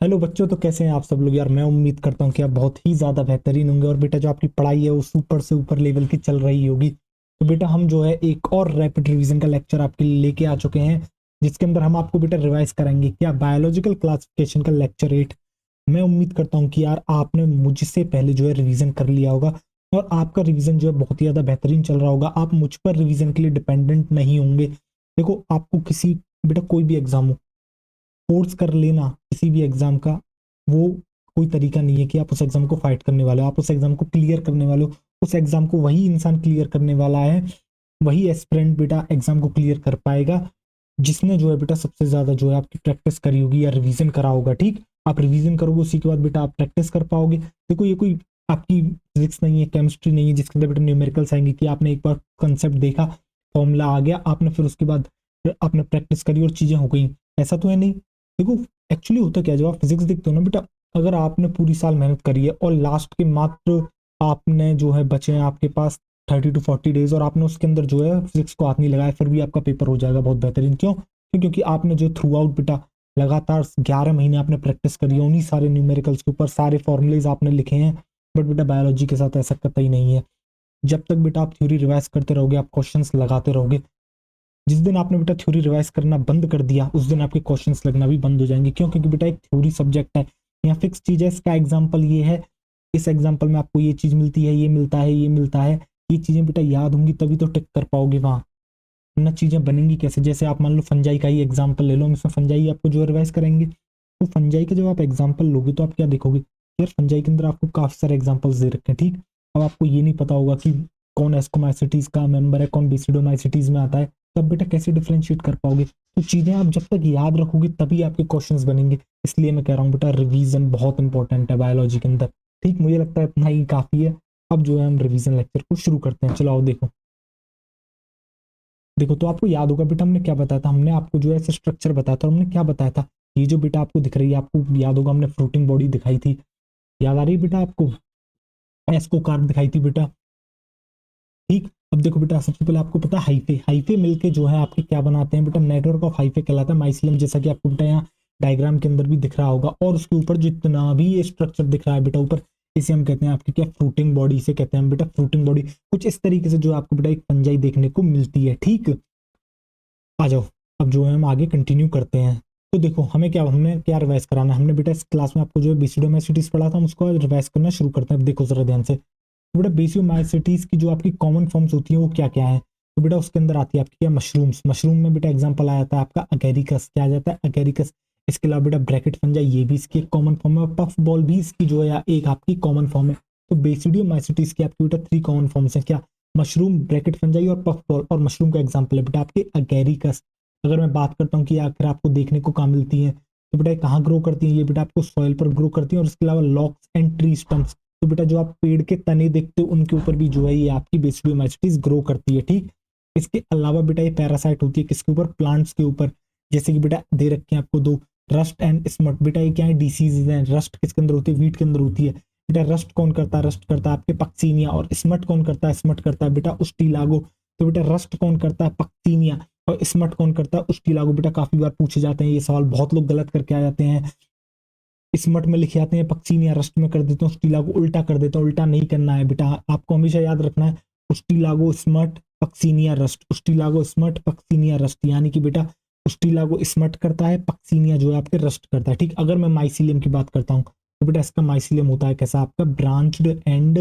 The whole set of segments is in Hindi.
हेलो बच्चों, तो कैसे हैं आप सब लोग यार। मैं उम्मीद करता हूँ कि आप बहुत ही ज़्यादा बेहतरीन होंगे और बेटा जो आपकी पढ़ाई है वो सुपर से ऊपर लेवल की चल रही होगी। तो बेटा हम जो है एक और रैपिड रिवीजन का लेक्चर आपके लिए लेके आ चुके हैं, जिसके अंदर हम आपको बेटा रिवाइज कराएंगे क्या बायोलॉजिकल क्लासिफिकेशन का लेक्चर 8। मैं उम्मीद करता हूँ कि यार आपने मुझसे पहले जो है रिवीजन कर लिया होगा और आपका रिवीजन जो है बहुत ही ज़्यादा बेहतरीन चल रहा होगा। आप मुझ पर रिवीजन के लिए डिपेंडेंट नहीं होंगे। देखो, आपको किसी बेटा कोई भी एग्जाम हो, फोर्स कर लेना किसी भी एग्जाम का वो कोई तरीका नहीं है कि आप उस एग्जाम को फाइट करने वाले हो। आप उस एग्जाम को क्लियर करने वाले हो। उस एग्जाम को वही इंसान क्लियर करने वाला है, वही एस्पिरेंट बेटा एग्जाम को क्लियर कर पाएगा जिसने जो है बेटा सबसे ज्यादा जो है आपकी प्रैक्टिस करी होगी या रिवीजन करा होगा। ठीक, आप रिवीजन करोगे उसी के बाद बेटा आप प्रैक्टिस कर पाओगे। देखो, ये कोई आपकी फिजिक्स नहीं है, केमिस्ट्री नहीं है जिसके अंदर बेटा न्यूमेरिकल्स आएंगे कि आपने एक बार कंसेप्ट देखा, फॉर्मूला आ गया, आपने फिर उसके बाद आपने प्रैक्टिस करी और चीजें हो गई। ऐसा तो है नहीं। देखो, एक्चुअली होता क्या है, जब आप फिजिक्स देखते हो ना बेटा, अगर आपने पूरी साल मेहनत करी है और लास्ट के मात्र आपने जो है बचे हैं आपके पास 30 to 40 डेज और आपने उसके अंदर जो है फिजिक्स को हाथ नहीं लगाया, फिर भी आपका पेपर हो जाएगा बहुत बेहतरीन। क्यों? क्योंकि आपने जो थ्रू आउट बेटा लगातार 11 महीने आपने प्रैक्टिस करी है, उन्हीं सारे न्यूमेरिकल्स के ऊपर सारे फॉर्मुलेज आपने लिखे हैं। बट बेटा बायोलॉजी के साथ ऐसा कतई नहीं है। जब तक बेटा आप थ्योरी रिवाइज करते रहोगे, आप क्वेश्चंस लगाते रहोगे, जिस दिन आपने बेटा थ्योरी रिवाइज करना बंद कर दिया उस दिन आपके क्वेश्चंस लगना भी बंद हो जाएंगे। क्यों? क्योंकि बेटा एक थ्योरी सब्जेक्ट है, यहाँ फिक्स चीज है। इसका एग्जाम्पल ये है, इस एग्जाम्पल में आपको ये चीज मिलती है, ये मिलता है, ये मिलता है। ये चीजें बेटा याद होंगी तभी तो टिक कर पाओगे वहां, वरना चीजें बनेंगी कैसे। जैसे आप मान लो फंजाई का ही एग्जाम्पल ले लो, हम इसमें फंजाई आपको जो रिवाइज करेंगे, तो फंजाई का जब आप एग्जाम्पल लोगे तो आप क्या देखोगे यार, फंजाई के अंदर आपको काफी सारे एग्जाम्पल्स दे रखे हैं। ठीक, अब आपको ये नहीं पता होगा कि कौन एस्कोमाइसिटीज का मेंबर है, कौन बेसिडोमाइसिटीज में आता है, तब बेटा कैसे डिफ्रेंशिएट कर पाओगे। तो चीजें आप जब तक याद रखोगे तभी आपके क्वेश्चंस बनेंगे। इसलिए मैं कह रहा हूँ बेटा रिवीजन बहुत इंपॉर्टेंट है बायोलॉजी के अंदर। ठीक, मुझे लगता है इतना ही काफी है। अब जो है हम रिवीजन लेक्चर को शुरू करते हैं। चलो आओ देखो। देखो, तो आपको याद होगा बेटा हमने क्या बताया था, हमने आपको जो है ऐसे स्ट्रक्चर बताया था और हमने क्या बताया था, ये जो बेटा आपको दिख रही है, आपको याद होगा हमने फ्रूटिंग बॉडी दिखाई थी। याद आ रही है बेटा आपको? एस्को कार्ब दिखाई थी बेटा। ठीक, अब देखो बेटा, सबसे पहले आपको पता है हाइफे, हाइफे मिलके जो है आपके क्या बनाते हैं बेटा, नेटवर्क ऑफ हाइफे कहलाता है माइसिलियम, जैसा कि आपको बेटा यहाँ डायग्राम के अंदर भी दिख रहा होगा। और उसके ऊपर जितना भी ये स्ट्रक्चर दिख रहा है बेटा ऊपर, इसे हम कहते हैं आपकी क्या, फ्रूटिंग बॉडी। इसे कहते हैं हम बेटा फ्रूटिंग बॉडी। कुछ इस तरीके से जो आपको बेटा एक फंजाई देखने को मिलती है। ठीक, आ जाओ, अब जो है हम आगे कंटिन्यू करते हैं। तो देखो हमने क्या रिवाइज कराना है। हमने बेटा इस क्लास में आपको जो है बेसिडोमाइसिटीज पढ़ा था, हम उसको रिवाइज करना शुरू करते हैं। अब देखो जरा ध्यान से, तो बेटा बेसिडोमाइसिटीज की जो आपकी कॉमन फॉर्म्स होती है वो क्या क्या है। तो बेटा उसके अंदर आती है आपकी क्या, मशरूम्स। मशरूम में बेटा एग्जाम्पल आ जाता है आपका अगेरिकस। क्या आ जाता है? अगेरिकस। इसके अलावा बेटा ब्रैकेट फंजाई, ये भी इसकी एक कॉमन फॉर्म है। पफ बॉल भी इसकी जो है एक आपकी कॉमन फॉर्म है। तो बेसिडियोमाइसिटीज की आपकी बेटा 3 कॉमन फॉर्म्स है क्या, मशरूम, ब्रैकेट फंजाई और पफ बॉल। और मशरूम का एग्जाम्पल है बेटा आपके अगेरिकस। अगर मैं बात करता हूँ कि आखिर आपको देखने को कहाँ मिलती है, तो बेटा कहाँ ग्रो करती है, ये बेटा आपको सॉइल पर ग्रो करती है। और इसके अलावा लॉक्स एंड ट्री स्टम्प्स, तो बेटा जो आप पेड़ के तने देखते हो उनके ऊपर भी जो है ये आपकी बेसिडियोमाइसिटीज ग्रो करती है। ठीक, इसके अलावा बेटा ये पैरासाइट होती है किसके ऊपर, प्लांट्स के ऊपर। जैसे कि बेटा दे रखे हैं आपको दो, रस्ट एंड स्मट। बेटा ये क्या है, डिसीज है। रस्ट किसके अंदर होती है, वीट के अंदर होती है। बेटा रस्ट कौन करता है, रस्ट करता है आपके पक्सीनिया। और स्मट कौन करता है, स्मट करता है बेटा उस्टीलागो। तो बेटा रस्ट कौन करता है, पक्सीनिया। और स्मट कौन करता है, उस्टीलागो। बेटा काफी बार पूछे जाते हैं ये सवाल, बहुत लोग गलत करके आ जाते हैं। स्मट में लिखे आते हैं पक्सीनिया, रस्ट में कर देते हैं उस्टीलागो, उल्टा कर देते हैं। उल्टा नहीं करना है बेटा, आपको हमेशा याद रखना है Ustilago smut Puccinia rust, Ustilago smut Puccinia rust. यानी कि बेटा उस्टीलागो स्मट करता है, पक्सीनिया जो है आपके रस्ट करता है। ठीक, अगर मैं माइसिलियम की बात करता हूँ तो बेटा इसका माइसिलियम होता है कैसा आपका, ब्रांच्ड एंड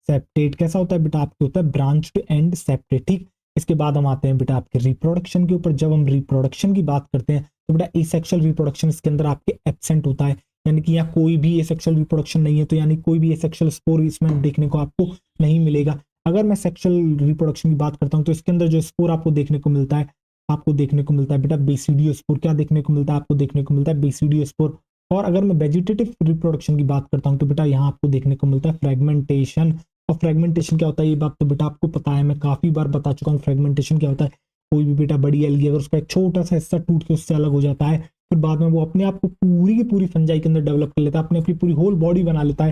सेप्टेट। कैसा होता है बेटा आपके, होता है ब्रांच्ड एंड सेप्टेट। ठीक, इसके बाद हम आते हैं बेटा आपके रिप्रोडक्शन के ऊपर। जब हम रिप्रोडक्शन की बात करते हैं तो बेटा एसेक्सुअल रिप्रोडक्शन इसके अंदर आपके एब्सेंट होता है, यानी कि यहाँ कोई भी एसेक्सुअल रिप्रोडक्शन नहीं है। तो यानी कोई भी एसेक्सुअल स्पोर इसमें देखने को आपको नहीं मिलेगा। अगर मैं सेक्सुअल रिप्रोडक्शन की बात करता हूँ तो इसके अंदर जो स्पोर आपको देखने को मिलता है, आपको देखने को मिलता है बेटा बेसिडियो स्पोर। क्या देखने को मिलता है, आपको देखने को मिलता है बेसिडियो स्पोर। और अगर मैं वेजिटेटिव रिप्रोडक्शन की बात करता हूँ तो बेटा यहाँ आपको देखने को मिलता है फ्रेगमेंटेशन। और फ्रेगमेंटेशन क्या होता है ये बात तो बेटा आपको पता है, मैं काफी बार बता चुका हूँ फ्रेगमेंटेशन क्या होता है। कोई भी बेटा बड़ी एल्गी अगर उसका एक छोटा सा हिस्सा टूट के उससे अलग हो जाता है, फिर बाद में वो अपने आप को पूरी की पूरी फंजाई के अंदर डेवलप कर लेता है, अपनी अपनी पूरी होल बॉडी बना लेता है।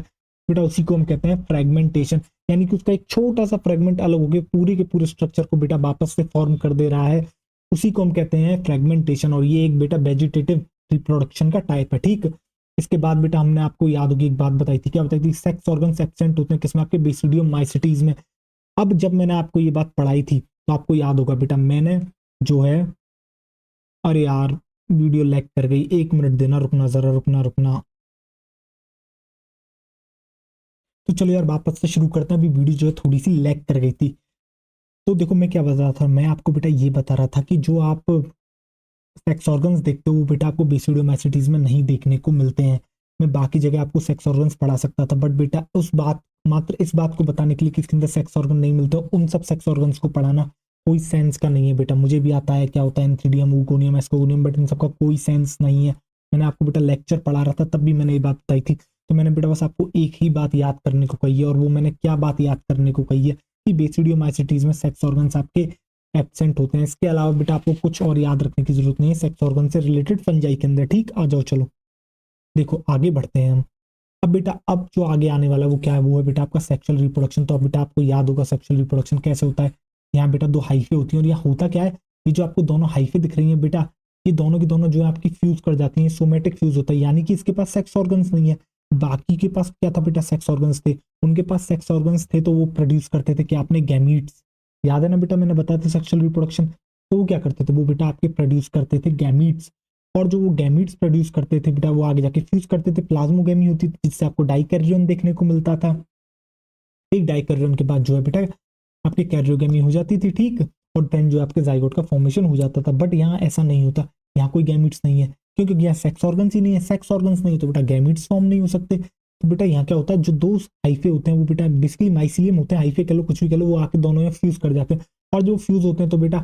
बेटा उसी को हम कहते हैं फ्रेगमेंटेशन। यानी कि उसका एक छोटा सा फ्रेगमेंट अलग होकर पूरे के पूरे स्ट्रक्चर को बेटा वापस से फॉर्म कर दे रहा है, उसी को हम कहते हैं फ्रेगमेंटेशन। और ये एक बेटा वेजिटेटिव रिप्रोडक्शन का टाइप है। ठीक, इसके बाद बेटा हमने आपको याद होगी एक बात बताई थी, क्या बताई थी, सेक्स ऑर्गन्स एब्सेंट होते हैं किसमें, आपके बेसिडियम माइसिटीज में। अब जब मैंने आपको ये बात पढ़ाई थी तो आपको याद होगा बेटा, मैंने जो है, अरे यार वीडियो लैग कर गई, 1 मिनट देना, रुकना जरा, रुकना रुकना। तो चलो यार वापस से शुरू करते हैं, अभी वीडियो जो है थोड़ी सी लैग कर गई थी। तो देखो मैं क्या बता रहा था, मैं आपको बेटा ये बता रहा था कि जो आप सेक्स ऑर्गन्स देखते हो वो बेटा आपको बेसिडोमाइसिटीज में नहीं देखने को मिलते हैं। मैं बाकी जगह आपको सेक्स ऑर्गन्स पढ़ा सकता था, बट बेटा उस बात, मात्र इस बात को बताने के लिए कि इसके अंदर सेक्स ऑर्गन नहीं मिलते, उन सब सेक्स ऑर्गन्स को पढ़ाना कोई सेंस का नहीं है बेटा। मुझे भी आता है क्या होता है antheridium, oogonium, ascogonium, but in सबका कोई सेंस नहीं है। मैंने आपको बेटा लेक्चर पढ़ा रहा था तब भी मैंने ये बात बताई थी। तो मैंने बेटा बस आपको एक ही बात याद करने को कही है, और वो मैंने क्या बात याद करने को कही है कि बेसिडियोमाइसिटीज में सेक्स ऑर्गन्स आपके एब्सेंट होते हैं। इसके अलावा बेटा आपको कुछ और याद रखने की जरूरत नहीं है सेक्स ऑर्गन से रिलेटेड फंजाई के अंदर, ठीक। आ जाओ चलो देखो आगे बढ़ते हैं हम। अब बेटा अब जो आगे आने वाला है वो क्या है, वो है बेटा आपका सेक्सुअल रिप्रोडक्शन। तो अब बेटा आपको याद होगा सेक्सुअल रिप्रोडक्शन कैसे होता है। यहाँ बेटा दो हाइफे होती हैं, और यहाँ होता क्या है, ये जो आपको दोनों हाइफे दिख रही हैं बेटा, ये दोनों की दोनों जो है आपकी फ्यूज कर जाती हैं, सोमेटिक फ्यूज होता है, यानी कि इसके पास सेक्स ऑर्गन्स नहीं है। बाकी के पास क्या था बेटा, सेक्स ऑर्गन्स थे, उनके पास सेक्स ऑर्गन्स थे तो वो प्रोड्यूस करते थे क्या, आपने गैमीट्स। याद है ना बेटा, मैंने बताया था सेक्सुअल रिप्रोडक्शन। तो वो क्या करते थे, वो बेटा आपके प्रोड्यूस करते थे गैमीट्स। और जो वो गैमीट्स प्रोड्यूस करते थे बेटा, वो आगे जाके फ्यूज करते थे, प्लाज्मोगैमी होती थी जिससे आपको डाइकैरियन देखने को मिलता था। एक डाइकैरियन के बाद जो है बेटा आपकी कैरियोगैमी हो जाती थी, ठीक। और देन जो आपके जाइगोट का फॉर्मेशन हो जाता था। बट यहाँ ऐसा नहीं होता, यहाँ कोई गैमिट्स नहीं है, क्योंकि यहाँ सेक्स ऑर्गन्स ही नहीं है। सेक्स ऑर्गन्स नहीं तो बेटा गैमिट्स फॉर्म नहीं हो सकते। तो बेटा यहाँ क्या होता है, जो दो हाइफे होते हैं वो बेटा बेसिकली माइसिलियम होते हैं, हाइफे कह लो कुछ भी कह लो, वो आके दोनों में फ्यूज कर जाते हैं। और जो फ्यूज होते हैं तो बेटा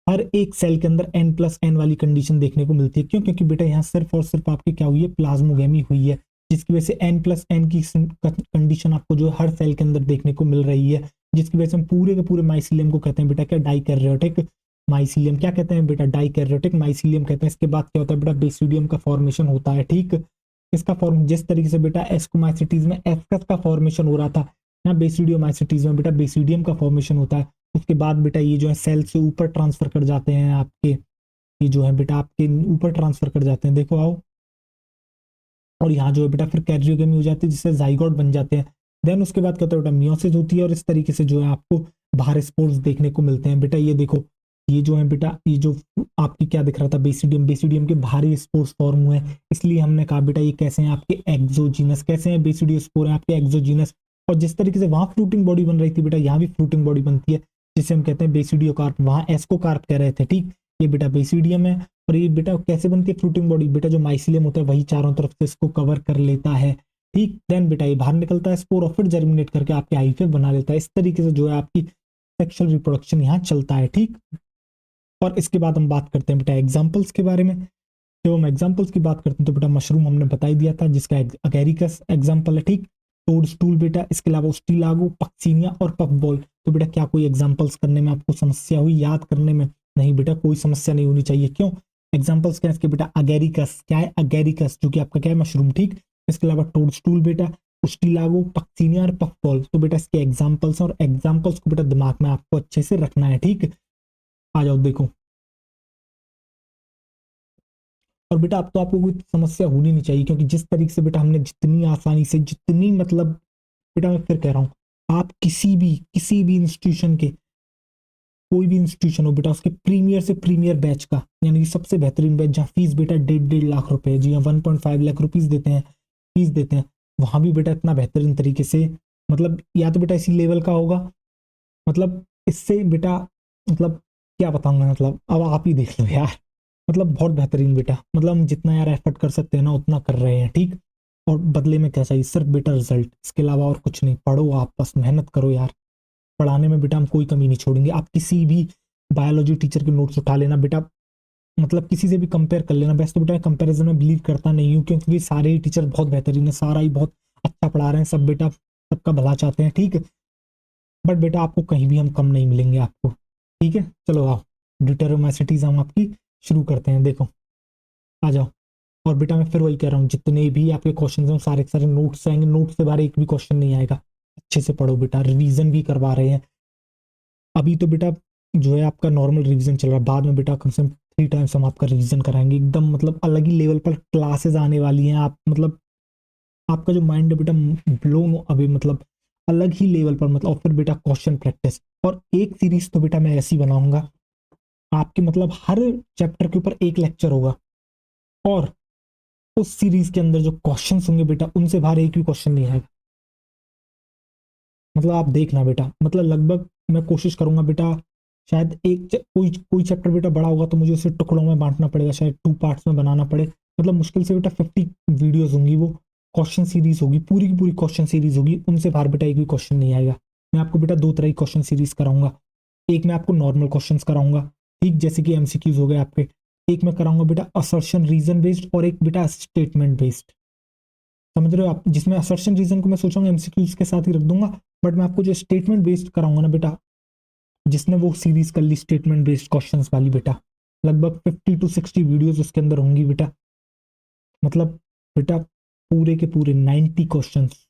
हर एक सेल के अंदर n+n वाली कंडीशन देखने को मिलती है। क्यों, क्योंकि बेटा यहाँ सिर्फ और सिर्फ आपकी क्या हुई है, प्लाज्मोगैमी हुई है, जिसकी वजह से n+n की कंडीशन आपको जो हर सेल के अंदर देखने को मिल रही है, जिसकी वजह से हम पूरे के पूरे माइसिलियम को कहते हैं बेटा क्या, डाइकैरियोटिक माइसिलियम। क्या कहते हैं बेटा, डाइकैरियोटिक माइसिलियम कहते हैं। इसके बाद क्या होता है बेटा, बेसिडियम का फॉर्मेशन होता है, ठीक। इसका फॉर्म जिस तरीके से बेटा एस्कोमाइसिटीज में एस्कस का फॉर्मेशन हो रहा था, ना बेसिडियोमाइसिटीज में बेटा बेसिडियम का फॉर्मेशन होता है। उसके बाद बेटा ये जो है सेल से ऊपर ट्रांसफर कर जाते हैं आपके, ये जो है बेटा आपके ऊपर ट्रांसफर कर जाते हैं, देखो आओ। और यहाँ जो है बेटा फिर कैरियोगेमी हो जाती है, जिससे जाइगोट बन जाते हैं। देन उसके बाद क्या होता है बेटा, मियोसिस होती है, और इस तरीके से जो है आपको बाहर स्पोर्स देखने को मिलते हैं। बेटा ये देखो, ये जो है बेटा, ये जो आपकी क्या दिख रहा था, बेसिडियम, बेसिडियम के बाहरी स्पोर्स फॉर्म हुए हैं, इसलिए हमने कहा बेटा ये कैसे हैं, आपके एक्सोजीनस। कैसे हैं, बेसिडियो स्पोर है आपके एक्सोजीनस। और जिस तरीके से वहां फ्रूटिंग बॉडी बन रही थी बेटा, यहाँ भी फ्रूटिंग बॉडी बनती है, जिसे हम कहते हैं बेसिडियो कार्प, वहां एस्कोकार्प कह रहे थे, ठीक। ये बेटा बेसिडियम है। और ये बेटा कैसे बनती है फ्रूटिंग बॉडी, बेटा जो माइसिलियम होता है वही चारों तरफ से इसको कवर कर लेता है, ठीक। देन बेटा ये बाहर निकलता है स्पोर, और फिर जर्मिनेट करके आपके हाइफे बना लेता है। इस तरीके से जो है आपकी सेक्सुअल रिप्रोडक्शन यहाँ चलता है, ठीक। और इसके बाद हम बात करते हैं बेटा एग्जाम्पल्स के बारे में। जब हम एग्जाम्पल्स की बात करते हैं तो बेटा मशरूम हमने बता ही दिया था, जिसका अगेरिकस एग्जाम्पल है, ठीक। टोड स्टूल बेटा, इसके अलावा स्टीलागो, पक्सीनिया और पफ बॉल। तो बेटा क्या कोई एग्जाम्पल्स करने में आपको समस्या हुई, याद करने में? नहीं बेटा, कोई समस्या नहीं होनी चाहिए। क्यों? एग्जाम्पल्स क्या है इसके बेटा, अगेरिकस। क्या है? अगेरिकस, जो कि आपका क्या है, मशरूम, ठीक। इसके अलावा टोड स्टूल बेटा, स्टीलागो, पक्सीनिया और पफ बॉल। तो बेटा इसके एग्जाम्पल्स, और एग्जाम्पल्स को बेटा दिमाग में आपको अच्छे से रखना है, ठीक। आ जाओ देखो। और बेटा अब तो आपको कोई समस्या होनी नहीं चाहिए, क्योंकि जिस तरीके से बेटा हमने जितनी आसानी से, जितनी मतलब, बेटा मैं फिर कह रहा हूँ, आप किसी भी इंस्टीट्यूशन के, कोई भी इंस्टीट्यूशन हो बेटा, उसके प्रीमियर से प्रीमियर बैच का, यानी कि सबसे बेहतरीन बैच, जहाँ फीस बेटा 1.5 लाख रुपए, जी हाँ 1.5 लाख रुपीज देते हैं, फीस देते हैं, वहां भी बेटा इतना बेहतरीन तरीके से, मतलब या तो बेटा इसी लेवल का होगा, मतलब इससे बेटा, मतलब क्या बताऊंगा, मतलब अब आप ही देख लो यार। मतलब बहुत बेहतरीन बेटा, मतलब हम जितना यार एफर्ट कर सकते हैं ना उतना कर रहे हैं, ठीक। और बदले में क्या चाहिए, सिर्फ बेटा रिजल्ट, इसके अलावा और कुछ नहीं। पढ़ो आप, बस मेहनत करो यार। पढ़ाने में बेटा हम कोई कमी नहीं छोड़ेंगे। आप किसी भी बायोलॉजी टीचर के नोट्स उठा लेना बेटा, मतलब किसी से भी कंपेयर कर लेना। वैसे तो बेटा कंपैरिजन में बिलीव करता नहीं हूँ, क्योंकि सारे ही टीचर बहुत बेहतरीन है, सारा ही बहुत अच्छा पढ़ा रहे हैं, सब बेटा सबका भला चाहते हैं, ठीक है। बट बेटा आपको कहीं भी हम कम नहीं मिलेंगे आपको, ठीक है। चलो आओ, डिटरमाइसिटीज हम आपकी शुरू करते हैं, देखो आ जाओ। और बेटा मैं फिर वही कह रहा हूँ, जितने भी आपके क्वेश्चन हैं सारे के सारे नोट्स आएंगे, नोट्स से बाहर एक भी क्वेश्चन नहीं आएगा। अच्छे से पढ़ो बेटा, रिवीजन भी करवा रहे हैं अभी तो बेटा, जो है आपका नॉर्मल रिवीजन चल रहा है, बाद में बेटा कम से कम 3 टाइम्स हम आपका रिवीजन कराएंगे, एकदम मतलब अलग ही लेवल पर क्लासेस आने वाली हैं। आप मतलब आपका जो माइंड है बेटा ब्लोन अवे, मतलब अलग ही लेवल पर, मतलब। और फिर बेटा क्वेश्चन प्रैक्टिस, और एक सीरीज तो बेटा मैं ऐसी बनाऊंगा आपके, मतलब हर चैप्टर के ऊपर एक लेक्चर होगा, और उस सीरीज के अंदर जो क्वेश्चंस होंगे बेटा उनसे बाहर एक भी क्वेश्चन नहीं आएगा। मतलब आप देखना बेटा, मतलब लगभग मैं कोशिश करूंगा बेटा, शायद कोई कोई चैप्टर बेटा बड़ा होगा तो मुझे उसे टुकड़ों में बांटना पड़ेगा, शायद 2 पार्ट्स में बनाना पड़े। मतलब मुश्किल से बेटा 50 वीडियोज होंगी, वो क्वेश्चन सीरीज होगी, पूरी की पूरी क्वेश्चन सीरीज होगी, उनसे बाहर बेटा एक भी क्वेश्चन नहीं आएगा। मैं आपको बेटा दो तरह की क्वेश्चन सीरीज कराऊंगा। एक मैं आपको नॉर्मल क्वेश्चन कराऊंगा, ठीक, जैसे कि एमसीक्यूज हो गए आपके। एक मैं कराऊंगा बेटा असर्शन रीजन बेस्ड, और एक बेटा स्टेटमेंट बेस्ड। समझ रहे हो आप, जिसमें असर्शन रीजन को मैं सोचूंगा एमसीक्यूज के साथ ही रख दूंगा, बट मैं आपको जो स्टेटमेंट बेस्ड कराऊंगा ना बेटा, जिसने वो सीरीज कर ली स्टेटमेंट बेस्ड क्वेश्चंस वाली बेटा, लगभग 50 to 60 वीडियोज उसके अंदर होंगी बेटा। मतलब बेटा पूरे के पूरे 90 क्वेश्चंस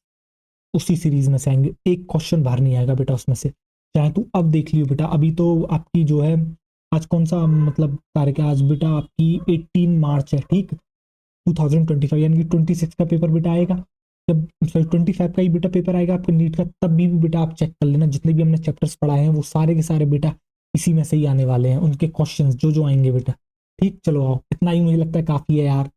उसी सीरीज में से आएंगे, एक क्वेश्चन बाहर नहीं आएगा बेटा उसमें से। चाहे तू अब देख लियो बेटा, अभी तो आपकी जो है, आज कौन सा मतलब तारीख है, आज बेटा आपकी 18 मार्च है, ठीक, 2025, यानी कि 26 का पेपर बेटा आएगा, जब सॉरी 25 का ही बेटा पेपर आएगा आपके नीट का, तब भी बेटा आप चेक कर लेना, जितने भी हमने चैप्टर्स पढ़ाए हैं वो सारे के सारे बेटा इसी में से ही आने वाले हैं, उनके क्वेश्चंस जो जो आएंगे बेटा। ठीक, चलो आओ, इतना ही मुझे लगता है काफी है यार।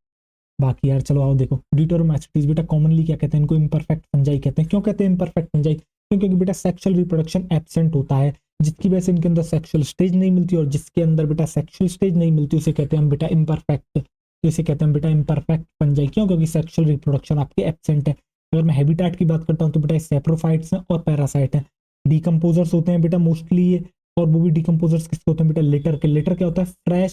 बाकी यार चलो आओ देखो, डिटोरोमैस्टिस बेटा कॉमनली क्या कहते हैं, इनको इम्परफेक्ट फंजाई कहते हैं। क्यों कहते हैं इम्परफेक्ट फंजाई? क्योंकि बेटा सेक्सुअल रिप्रोडक्शन एब्सेंट होता है, जिसकी वजह से इनके अंदर सेक्सुअल स्टेज नहीं मिलती, और जिसके अंदर बेटा सेक्सुअल स्टेज नहीं मिलती उसे कहते हैं हम बेटा इम्परफेक्ट। तो इसे कहते हैं बेटा इम्परफेक्ट फंजाई। क्यों? क्योंकि सेक्सुअल रिप्रोडक्शन आपके एब्सेंट है। अगर मैं हैबिटेट की बात करता हूँ तो बेटा सेप्रोफाइट्स हैं और पैरासाइट हैं। डिकम्पोजर्स होते हैं बेटा मोस्टली ये, और वो भी डिकम्पोजर्स किसके होते हैं बेटा, लिटर के। लिटर क्या होता है?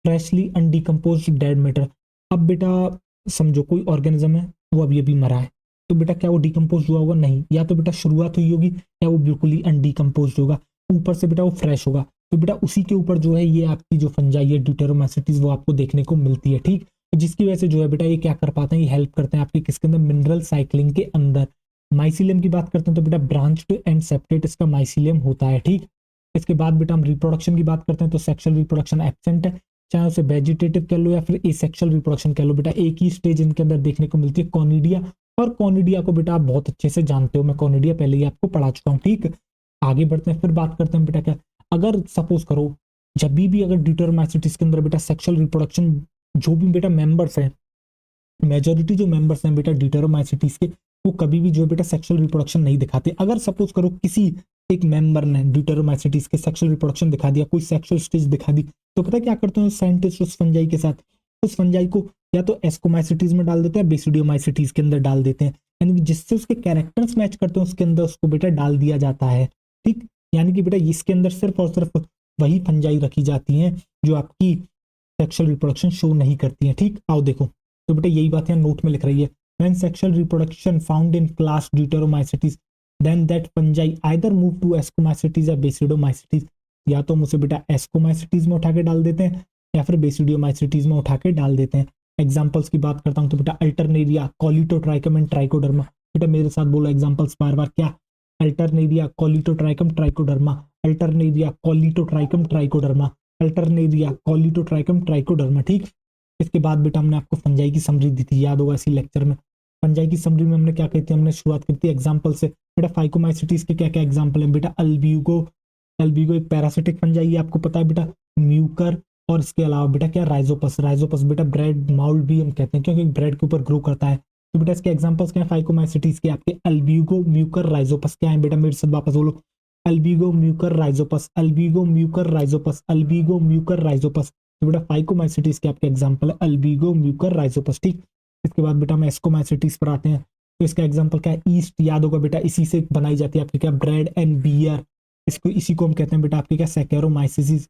Freshly undecomposed dead matter. अब बेटा समझो कोई ऑर्गेनिज्म है, वो अभी अभी मरा है, तो बेटा क्या वो डिकम्पोज हुआ होगा? नहीं, या तो बेटा शुरुआत हुई होगी, या वो बिल्कुल ही अनडिकम्पोज होगा, ऊपर से बेटा वो फ्रेश होगा। तो बेटा उसी के ऊपर जो है ये आपकी जो फंजाई है ड्यूटेरोमैसिटीज, वो आपको देखने को मिलती है, ठीक। जिसकी वजह से जो है बेटा ये क्या कर पाते हैं, ये हेल्प करते हैं आपके किसके अंदर, मिनरल साइकिलिंग के अंदर। माइसिलियम की बात करते हैं तो बेटा ब्रांच्ड एंड सेपरेट इसका माइसिलियम होता है, ठीक। इसके बाद बेटा हम रिप्रोडक्शन की बात करते हैं तो सेक्सुअल रिप्रोडक्शन एब्सेंट है, चाहे उसे वेजिटेटिव कह लो या फिर एसेक्सुअल रिप्रोडक्शन कह लो बेटा, एक ही स्टेज इनके अंदर देखने को मिलती है, कॉनिडिया। और कॉनिडिया को बेटा आप बहुत अच्छे से जानते हो, मैं कॉनिडिया पहले ही आपको पढ़ा चुका हूँ, ठीक। आगे बढ़ते हैं, फिर बात करते हैं बेटा क्या, अगर सपोज करो जब भी अगर ड्यूटेरोमैस्टिस के अंदर बेटा सेक्सुअल रिप्रोडक्शन, जो भी बेटा मेंबर्स हैं, मेजोरिटी जो मेंबर्स हैं बेटा ड्यूटेरोमाइसिटीज के, वो कभी भी जो है बेटा सेक्सुअल रिप्रोडक्शन नहीं दिखाते। अगर सपोज करो किसी एक मेंबर ने ड्यूटेरोमाइसिटीज के सेक्सुअल रिप्रोडक्शन दिखा दिया, कोई सेक्सुअल स्टेज दिखा दी, तो पता क्या करते हैं साइंटिस्ट उस फंजाई के साथ, उस फंजाई को या तो एस्कोमाइसिटीज में डाल देते हैं, बेसिडियोमाइसिटीज के अंदर डाल देते हैं, यानी कि जिससे उसके कैरेक्टर्स मैच करते हैं उसके अंदर उसको बेटा डाल दिया जाता है, ठीक। यानी कि बेटा इसके अंदर सिर्फ और सिर्फ वही फंजाई रखी जाती हैं जो आपकी सेक्सुअल रिप्रोडक्शन शो नहीं करती हैं, ठीक। आओ देखो, तो बेटा यही बात यहाँ नोट में लिख रही है, when sexual reproduction found in class deuteromycetes then that fungi either move to ascomycetes या बेसिडोमाइसिटीज। या तो हम उसे बेटा एस्कोमाइसिटीज में उठा के डाल देते हैं, या फिर बेसिडियोमाइसिटीज में उठा के डाल देते हैं। एग्जांपल्स की बात करता हूँ तो बेटा अल्टरनेरिया, कॉलिटोट्राइकम एंड ट्राइकोडर्मा। बेटा मेरे साथ बोलो एग्जांपल्स बार बार, क्या? Alternaria, कॉलिटोट्राइकम, trichoderma. Alternaria, कॉलिटोट्राइकम, trichoderma. Alternaria, कॉलिटोट्राइकम, trichoderma, ठीक। इसके बाद बेटा हमने आपको फंजाई की समरी दी थी, याद होगा इसी लेक्चर में। फंजाई की समरी में हमने क्या कही थी, हमने शुरुआत की थी एग्जांपल से। बेटा फाइकोमाइसिटीज के क्या क्या एग्जांपल है बेटा, अल्ब्यूगो, अल्ब्यूगो एक पैरासिटिक फंजाई है, आपको पता है बेटा। म्यूकर, और इसके अलावा बेटा क्या, राइजोपस। राइजोपस बेटा ब्रेड माउल्ड भी हम कहते हैं, क्योंकि ब्रेड के ऊपर ग्रो करता है। तो बेटा इसके एग्जांपल्स क्या है फाइकोमाइसिटीज के, आपके अल्ब्यूगो, म्यूकर, राइजोपस। क्या है बेटा, मेरे साथ वापस बोलो, Albugo Mucor Rhizopus, Albugo Mucor Rhizopus, Albugo Mucor Rhizopus. तो बेटा फाइकोमाइसिटीज के आपके एग्जांपल है अल्बिगो म्यूकर राइजोपस, ठीक। इसके बाद बेटा हम एस्कोमाइसिटीज पर आते हैं, तो इसका एग्जांपल क्या है, ईस्ट। याद होगा बेटा इसी से बनाई जाती है आपकी क्या, ब्रेड एंड बियर। इसको इसी को हम कहते हैं बेटा आपके क्या, सैकेरोमाइसिस।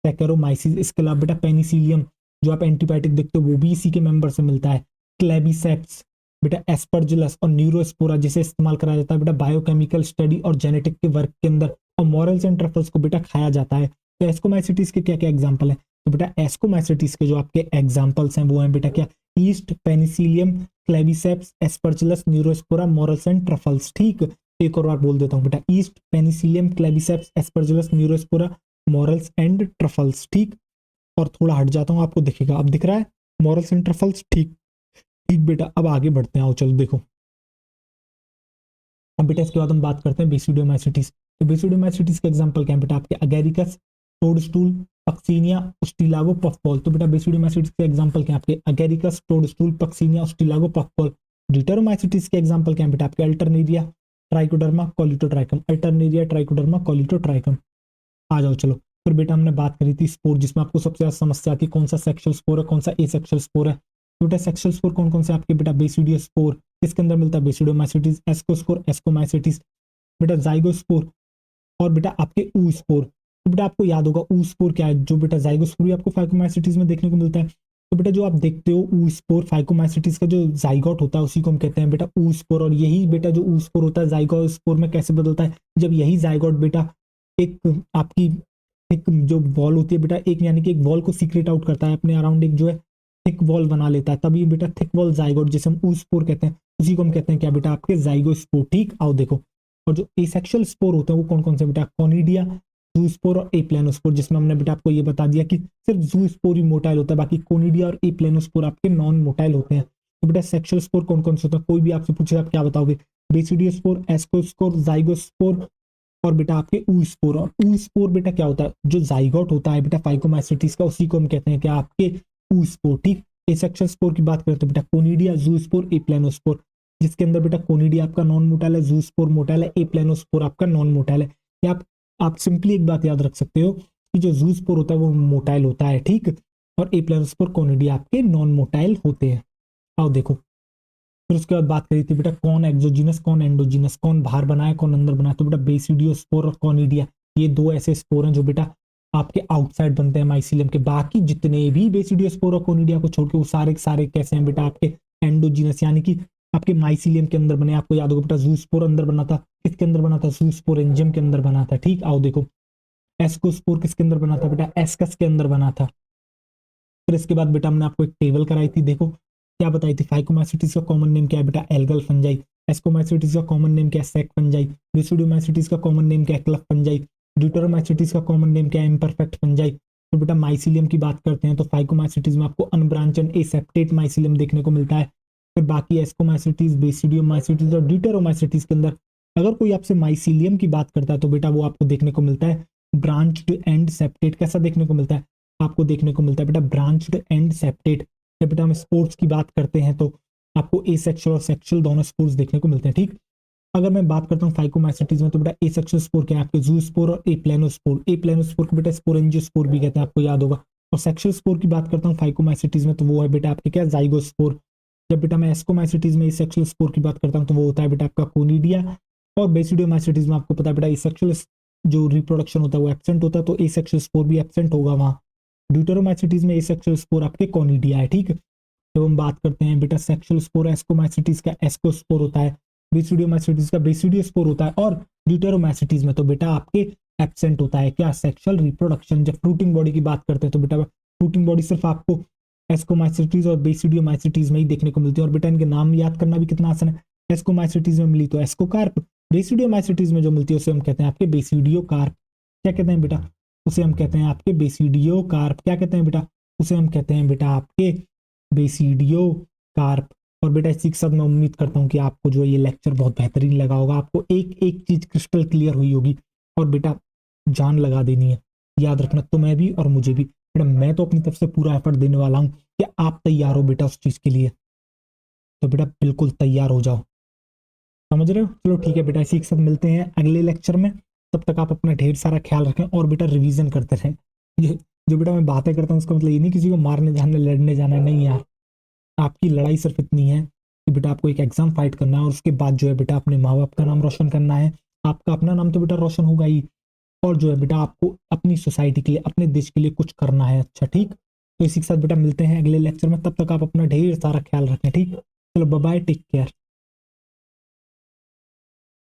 सैकेरोमाइसिस। इसके अलावा बेटा पेनिसिलियम, जो आप एंटीबायोटिक देखते हो वो भी इसी के मेंबर से मिलता है। क्लेबिसेप्स, बेटा एस्परजिलस और न्यूरोस्पोरा, जिसे इस्तेमाल करा जाता है बेटा बायोकेमिकल स्टडी और जेनेटिक के वर्क के अंदर, और मॉरल्स एंड ट्रफल्स को बेटा खाया जाता है। तो एस्कोमाइसिटीज के क्या क्या एग्जांपल है, तो बेटा एस्कोमाइसिटीज के जो आपके एग्जांपल्स हैं वो हैं बेटा क्या, east, Penicillium, क्लेबिसेप्स, Aspergillus, Neurospora, morals and truffles, ठीक। एक और बार बोल देता हूँ बेटा, east, Penicillium, क्लेबिसेप्स, Aspergillus, Neurospora, morals and truffles, ठीक। और थोड़ा हट जाता हूँ, आपको दिखेगा, अब दिख रहा है मॉरल्स एंड ट्रफल्स, ठीक। ठीक बेटा, अब आगे बढ़ते हैं, आओ चलो देखो। अब बेटा इसके बाद हम बात करते हैं बेसिडियोमाइसिटीज। तो बेसिडियोमाइसिटीज का एग्जांपल क्या है बेटा आपके, Agaricus, toadstool, Puccinia, Ustilago, puffball. तो बेटा बेसिडियोमाइसिटीज के एग्जांपल क्या है आपके, Agaricus, toadstool, Puccinia, Ustilago, puffball. Deuteromycetes के एग्जांपल क्या है बेटा आपके, Alternaria, Trichoderma, Colletotrichum, Alternaria, Trichoderma, Colletotrichum. आ जाओ चलो। फिर बेटा हमने बात करी थी स्पोर, जिसमें आपको सबसे ज्यादा समस्या आती है कौन सा सेक्सुअल स्पोर है, कौन सा एसेक्सुअल स्पोर है। तो बेटा सेक्सुअल स्पोर कौन कौन से आपके बेटा, बेसिडियो स्पोर, किसके अंदर मिलता है, बेसिडियोमाइसिटीज, एस्कोस्पोर, एस्कोमाइसिटीज, बेटा जाइगोस्पोर, और बेटा आपके ऊ स्पोर। तो बेटा आपको याद होगा ऊ स्पोर क्या है, जो बेटा जाइगोस्पोर भी आपको फाइकोमाइसिटीज में देखने को मिलता है। तो बेटा जो आप देखते हो ऊ स्पोर फाइकोमाइसिटीज का जो जाइगोट होता है उसी को हम कहते हैं बेटा ऊ स्पोर। और यही बेटा जो ऊ स्पोर होता है जाइगोस्पोर में कैसे बदलता है, जब यही जाइगोट बेटा एक आपकी एक जो वॉल होती है बेटा, एक यानी कि एक वॉल को सीक्रेट आउट करता है अपने अराउंड, एक जो है थिक वॉल बना लेता है, तभी बेटा थिक वॉल जाइगोट जिसे हम ऊ स्पोर कहते हैं, उसी को हम कहते हैं क्या बेटा आपके जाइगोस्पोर। ठीक, आओ देखो। और जो एसेक्सुअल स्पोर होते हैं वो कौन कौन से बेटा, कोनिडिया, जूस्पोर और एप्लेनोस्पोर, जिसमें हमने बेटा आपको ये बता दिया कि सिर्फ जूस्पोर ही मोटाइल होता है, बाकी कोनिडिया और एप्लेनोस्पोर आपके नॉन मोटाइल होते हैं। तो बेटा सेक्सुअल स्पोर कौन कौन से होते हैं, कोई भी आपसे पूछे आप क्या बताओगे, बेसिडियोस्पोर, एस्कोस्पोर, जाइगोस्पोर और बेटा आपके ऊ स्पोर। और ऊ स्पोर बेटा क्या होता है, जो जाइगोट होता है बेटा फाइकोमाइसिटीज का, उसी को हम कहते हैं क्या आपके ऊ स्पोर। ठीक, एसेक्सुअल स्पोर की बात करें तो बेटा कोनिडिया, जूस्पोर, एप्लेनोस्पोर, जिसके अंदर बेटा कोनिडिया आपका नॉन मोटाइल है, जूस्पोर मोटाइल है, एप्लेनोस्पोर आपका नॉन मोटाइल है। या आप सिंपली एक बात याद रख सकते हो कि जो जूस्पोर होता है वो मोटाइल होता है, ठीक, और एप्लेनोस्पोर कोनिडिया आपके नॉन मोटाइल होते हैं। आओ देखो। फिर उसके बाद बात करी थी बेटा कौन एक्सोजीनस कौन एंडोजीनस, कौन बाहर बनाए कौन अंदर बनाए। तो बेटा बेसिडियोस्पोर और कोनिडिया, ये दो ऐसे स्पोर हैं जो बेटा आपके आउटसाइड बनते हैं माइसिलियम के। बाकी जितने भी बेसिडियोस्पोर और कोनिडिया को छोड़ के वो सारे सारे कैसे हैं बेटा आपके एंडोजीनस, यानी कि आपके माइसिलियम के अंदर बने। आपको याद होगा बेटा जूस्पोर अंदर बना था, किसके अंदर बना था, जूस्पोरेंजियम के अंदर बना था। ठीक, आओ देखो। एस्कोस्पोर किसके अंदर बना था बेटा, एस्कस के अंदर बना था। फिर इसके बाद बेटा हमने आपको एक टेबल कराई थी, देखो क्या बताई थी, फाइकोमाइसिटीज का कॉमन नेम क्या है बेटा, एल्गल फंजाई। एस्कोमाइसिटीज का कॉमन नेम क्या है, सेक फंजाई। बेसिडियोमाइसिटीज का कॉमन नेम क्या है, क्लफ फंजाई। ड्यूटेरोमाइसिटीज का कॉमन नेम क्या है, इम्परफेक्ट फंजाई। तो बेटा माइसिलियम की बात करते हैं तो फाइकोमाइसिटीज में आपको अनब्रांचन एसेप्टेट माइसिलियम देखने को मिलता है। फिर बाकी एस्कोमाइसिटीज, बेसिडियोमाइसिटीज और ड्यूटेरोमाइसिटीज के अंदर अगर कोई आपसे माइसिलियम की बात करता है तो बेटा वो आपको देखने को मिलता है ब्रांच्ड एंड सेप्टेट। कैसा देखने को मिलता है, आपको देखने को मिलता है बेटा ब्रांच्ड एंड सेप्टेट। जब बेटा हम स्पोर्ट्स की बात करते हैं तो आपको एसेक्सुअल और सेक्सुअल दोनों स्पोर्ट्स देखने को मिलते हैं। ठीक, अगर मैं बात करता हूँ फाइकोमाइसिटीज में तो बेटा एसेक्सुअल स्पोर क्या है आपके, जूस्पोर और एप्लेनोस्पोर। एप्लेनोस्पोर को बेटा स्पोरेंजियोस्पोर भी कहते हैं, आपको याद होगा। और सेक्सुअल स्पोर की बात करता हूँ फाइकोमाइसिटीज में तो वो है बेटा आपके क्या, जाइगोस्पोर। जब बेटा मैं एस्कोमाइसिटीज में सेक्सुअल स्पोर की बात करता हूँ तो वो होता है बेटा आपका कोनिडिया। और बेसिडियोमाइसिटीज में आपको पता है बेटा एसेक्सुअल जो रिप्रोडक्शन होता है वो एब्सेंट होता है, तो एसेक्सुअल स्पोर भी एब्सेंट होगा वहाँ। ड्यूटेरोमाइसिटीज में एसेक्सुअल स्पोर आपके कोनिडिया है। ठीक, जब हम बात करते हैं बेटा सेक्सुअल स्पोर एस्कोमाइसिटीज का एस्कोस्पोर होता है, बेसिडियोमाइसिटीज का बेसिडियोस्पोर होता है, और ड्यूटेरोमाइसिटीज में तो बेटा आपके एब्सेंट होता है क्या, सेक्सुअल रिप्रोडक्शन। जब फ्रूटिंग बॉडी की बात करते हैं तो बेटा फ्रूटिंग बॉडी सिर्फ आपको एस्कोमाइसिटीज और बेसिडियोमाइसिटीज में ही देखने को मिलती है। और बेटा इनके नाम याद करना भी कितना आसान है, एस्कोमाइसिटीज में मिली तो एस्कोकार्प, बेसिडियोमाइसिटीज में जो मिलती है उसे हम कहते हैं आपके बेसिडियोकार्प। क्या कहते हैं बेटा, उसे हम कहते हैं आपके बेसिडियोकार्प। क्या कहते हैं बेटा, उसे हम कहते हैं बेटा आपके बेसिडियोकार्प। और बेटा इसी के साथ मैं उम्मीद करता हूँ कि आपको जो ये लेक्चर बहुत बेहतरीन लगा होगा, आपको एक एक चीज क्रिस्टल क्लियर हुई होगी। और बेटा जान लगा देनी है, याद रखना तुम्हें भी और मुझे भी। बेटा मैं तो अपनी तरफ से पूरा एफर्ट देने वाला हूँ कि आप तैयार हो बेटा उस चीज के लिए, तो बेटा बिल्कुल तैयार हो जाओ, समझ रहे हो। चलो ठीक है बेटा, इसी के साथ मिलते हैं अगले लेक्चर में। तब तक आप अपना ढेर सारा ख्याल रखें और बेटा रिवीजन करते रहें। ये जो बेटा मैं बातें करता हूँ उसका मतलब ये नहीं किसी को मारने जाना लड़ने जाना, नहीं यार। आपकी लड़ाई सिर्फ इतनी है कि बेटा आपको एक एग्जाम फाइट करना है और उसके बाद जो है बेटा अपने माँ बाप का नाम रोशन करना है। आपका अपना नाम तो बेटा रोशन होगा ही, और जो है बेटा आपको अपनी सोसाइटी के लिए अपने देश के लिए कुछ करना है। अच्छा ठीक, तो इसी के साथ बेटा मिलते हैं अगले लेक्चर में। तब तक आप अपना ढेर सारा ख्याल रखें। ठीक, चलो बाय बाय, टेक केयर।